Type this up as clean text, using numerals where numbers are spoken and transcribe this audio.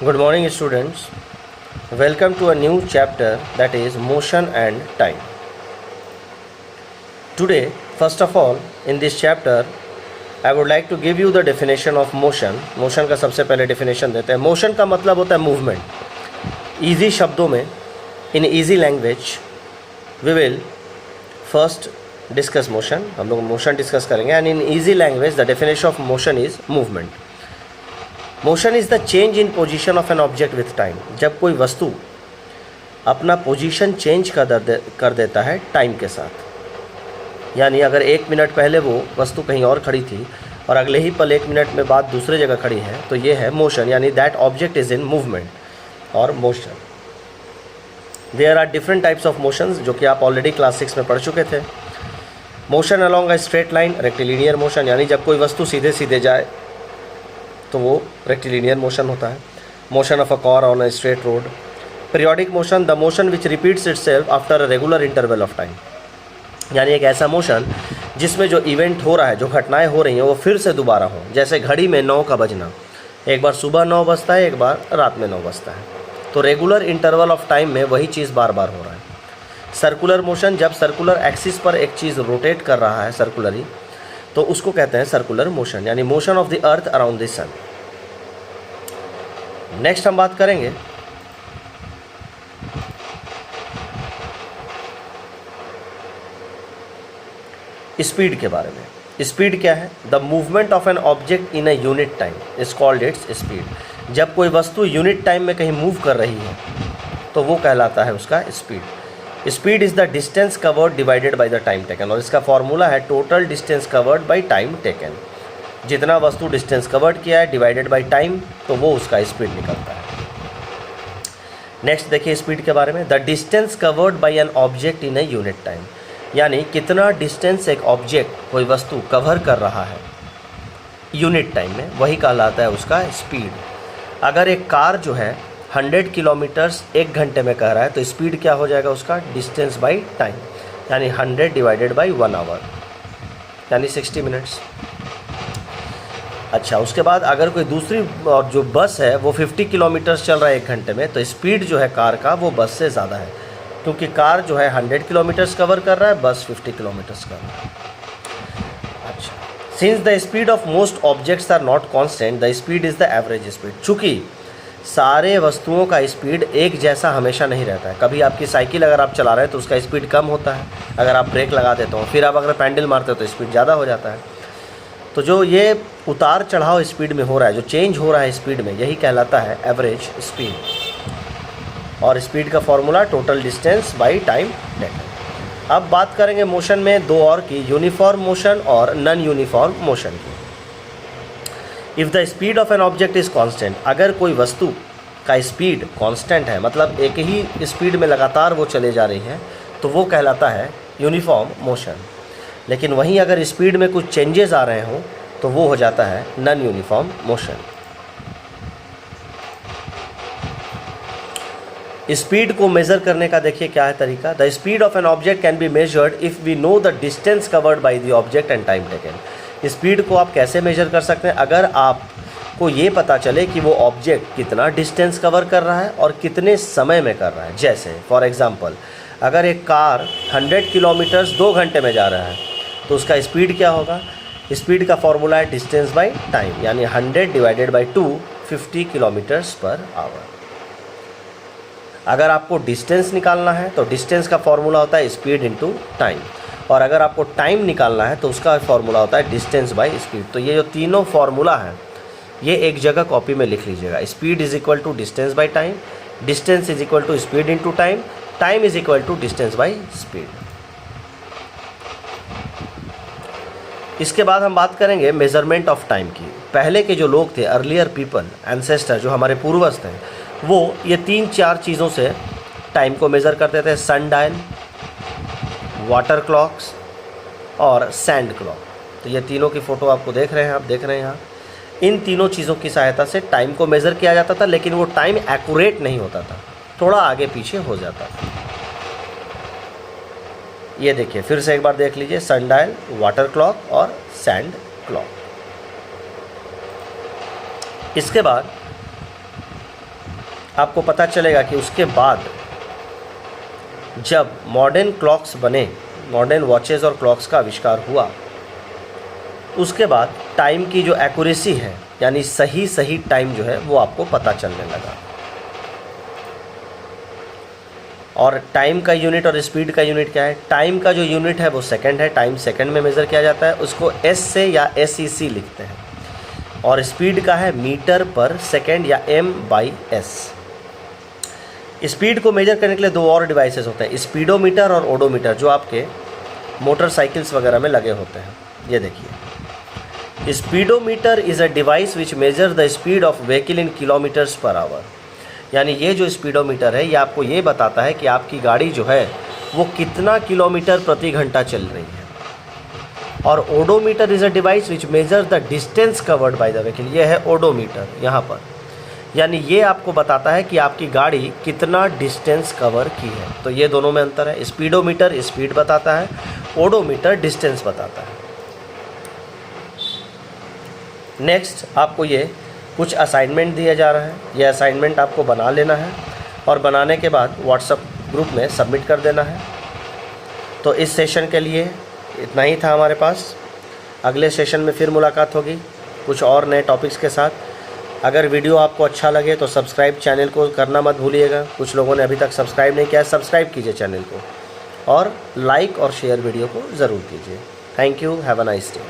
Good morning, students. Welcome to a new chapter, that is motion and time. Today, first of all, in this chapter, I would like to give you the definition of motion. Motion का सबसे पहले definition देते हैं. Motion का मतलब होता है movement. Easy शब्दों में, in easy language, we will first discuss motion. हम लोग motion discuss करेंगे, and in easy language, the definition of motion is movement. Motion is the change in position of an object with time. जब कोई वस्तु अपना position change कर देता है टाइम के साथ, यानी अगर 1 मिनट पहले वो वस्तु कहीं और खड़ी थी और अगले ही पल 1 मिनट में बाद दूसरे जगह खड़ी है, तो ये है मोशन, यानी that object is in movement और motion. There are different types of motions, जो कि आप ऑलरेडी क्लास 6 में पढ़ चुके थे. Motion along a straight line, rectilinear motion, यानी जब कोई वस्तु सीधे सीधे जाए तो वो रेक्टिलिनियर मोशन होता है. Motion of a car on a straight road. Periodic motion, the motion which repeats itself after a regular interval of time, यानी एक ऐसा मोशन जिसमें जो इवेंट हो रहा है, जो घटनाएं हो रही हैं, वो फिर से दोबारा हो. जैसे घड़ी में 9 का बजना, एक बार सुबह 9 बजता है, एक बार रात में 9 बजता है, तो रेगुलर इंटरवल ऑफ टाइम में वही चीज़ बार बार हो रहा है. सर्कुलर मोशन, जब सर्कुलर एक्सिस पर एक चीज़ रोटेट कर रहा है सर्कुलरी, तो उसको कहते हैं सर्कुलर मोशन, यानी motion of the earth around the sun. Next हम बात करेंगे स्पीड के बारे में. स्पीड क्या है? The movement of an object in a unit time is called its speed. जब कोई वस्तु यूनिट टाइम में कहीं मूव कर रही है तो वो कहलाता है उसका speed. Speed is the distance covered divided by the time taken, और इसका फॉर्मूला है total distance covered by time taken. जितना वस्तु डिस्टेंस कवर्ड किया है डिवाइडेड बाय टाइम, तो वो उसका स्पीड निकलता है. नेक्स्ट देखिए स्पीड के बारे में. The distance covered bye an object in a unit time, यानी कितना डिस्टेंस एक ऑब्जेक्ट, कोई वस्तु कवर कर रहा है यूनिट टाइम में, वही कहलाता है उसका स्पीड. अगर एक कार जो है 100 किलोमीटर्स 1 घंटे में कह रहा है, तो स्पीड क्या हो जाएगा उसका? डिस्टेंस बाई टाइम, यानी 100 डिवाइडेड बाई 1 आवर, यानी 60 मिनट्स. अच्छा, उसके बाद अगर कोई दूसरी जो बस है वो 50 किलोमीटर्स चल रहा है 1 घंटे में, तो स्पीड जो है कार का वो बस से ज़्यादा है, क्योंकि कार जो है 100 किलोमीटर्स कवर कर रहा है, बस 50 किलोमीटर्स कर रहा है. अच्छा, since the speed of most objects are not constant, the speed is the average speed. चूँकि सारे वस्तुओं का स्पीड एक जैसा हमेशा नहीं रहता है. कभी आपकी साइकिल अगर आप चला रहे हैं तो उसका स्पीड कम होता है, अगर आप ब्रेक लगा देते हो, फिर आप अगर पैडल मारते हो तो स्पीड ज़्यादा हो जाता है. तो जो ये उतार चढ़ाव स्पीड में हो रहा है, जो चेंज हो रहा है स्पीड में, यही कहलाता है एवरेज स्पीड. और स्पीड का formula total distance by time taken. अब बात करेंगे मोशन में दो और की, यूनिफॉर्म मोशन और नॉन यूनिफॉर्म मोशन की. If the speed of an object is constant, अगर कोई वस्तु का स्पीड कांस्टेंट है, मतलब एक ही स्पीड में लगातार वो चले जा रही है, तो वो कहलाता है यूनिफॉर्म मोशन. लेकिन वहीं अगर स्पीड में कुछ चेंजेस आ रहे हों तो वो हो जाता है नॉन यूनिफॉर्म मोशन. स्पीड को मेज़र करने का देखिए क्या है तरीका. The speed of an object can be measured if we know the distance covered by the object and time taken. Speed को आप कैसे मेजर कर सकते हैं? अगर आपको ये पता चले कि वो ऑब्जेक्ट कितना डिस्टेंस कवर कर रहा है और कितने समय में कर रहा है. जैसे फॉर एग्ज़ाम्पल, अगर एक कार 100 किलोमीटर्स 2 घंटे में जा रहा है, तो उसका स्पीड क्या होगा? स्पीड का फॉर्मूला है डिस्टेंस बाई टाइम, यानी 100 divided by 2, 50 kilometres per hour. अगर आपको डिस्टेंस निकालना है तो डिस्टेंस का फॉर्मूला होता है स्पीड इंटू टाइम, और अगर आपको टाइम निकालना है तो उसका फॉर्मूला होता है डिस्टेंस बाई स्पीड. तो ये जो तीनों फार्मूला हैं, ये एक जगह कॉपी में लिख लीजिएगा. Speed is equal to distance by time, distance is equal to speed into time, time is equal to distance by speed. इसके बाद हम बात करेंगे मेज़रमेंट ऑफ टाइम की. पहले के जो लोग थे, अर्लियर पीपल, एंसेस्टर, जो हमारे पूर्वज थे, वो ये 3-4 चीज़ों से टाइम को मेज़र करते थे. सन डायल, वाटर क्लॉक्स और सैंड क्लॉक. तो ये तीनों की फ़ोटो आपको देख रहे हैं, आप देख रहे हैं यहाँ. इन तीनों चीज़ों की सहायता से टाइम को मेज़र किया जाता था, लेकिन वो टाइम एक्यूरेट नहीं होता था, थोड़ा आगे पीछे हो जाता था. ये देखिए, फिर से एक बार देख लीजिए, सन डायल, वाटर क्लॉक और सैंड क्लॉक. इसके बाद आपको पता चलेगा कि उसके बाद जब मॉडर्न क्लॉक्स बने, मॉडर्न वॉचेस और क्लॉक्स का आविष्कार हुआ, उसके बाद टाइम की जो एक्यूरेसी है, यानी सही टाइम जो है वो आपको पता चलने लगा। और टाइम का यूनिट और स्पीड का यूनिट क्या है? टाइम का जो यूनिट है वो सेकंड है, टाइम सेकंड में मेज़र किया जाता है, उसको एस से या SEC लिखते हैं। और स्पीड का है मीटर पर सेकंड या M/S। स्पीड को मेजर करने के लिए दो और डिवाइसेस होते हैं, स्पीडोमीटर और ओडोमीटर, जो आपके मोटरसाइकिल्स वगैरह में लगे होते हैं। ये देखिए, speedometer is a device which measure the speed of vehicle in kilometres per hour. यानी ये जो स्पीडोमीटर है ये आपको ये बताता है कि आपकी गाड़ी जो है वो कितना किलोमीटर प्रति घंटा चल रही है। और odometer is a device which measure the distance covered by the vehicle. ये है ओडोमीटर यहाँ पर, यानी ये आपको बताता है कि आपकी गाड़ी कितना डिस्टेंस कवर की है। तो ये दोनों में अंतर है, स्पीडोमीटर स्पीड बताता है, ओडोमीटर डिस्टेंस बताता है। नेक्स्ट आपको ये कुछ असाइनमेंट दिया जा रहा है, ये असाइनमेंट आपको बना लेना है और बनाने के बाद व्हाट्सएप ग्रुप में सबमिट कर देना है। तो इस सेशन के लिए इतना ही था हमारे पास। अगले सेशन में फिर मुलाकात होगी कुछ और नए टॉपिक्स के साथ। अगर वीडियो आपको अच्छा लगे तो सब्सक्राइब चैनल को करना मत भूलिएगा। कुछ लोगों ने अभी तक सब्सक्राइब नहीं किया है, सब्सक्राइब कीजिए चैनल को और लाइक और शेयर वीडियो को ज़रूर कीजिए। Thank you, have a nice day.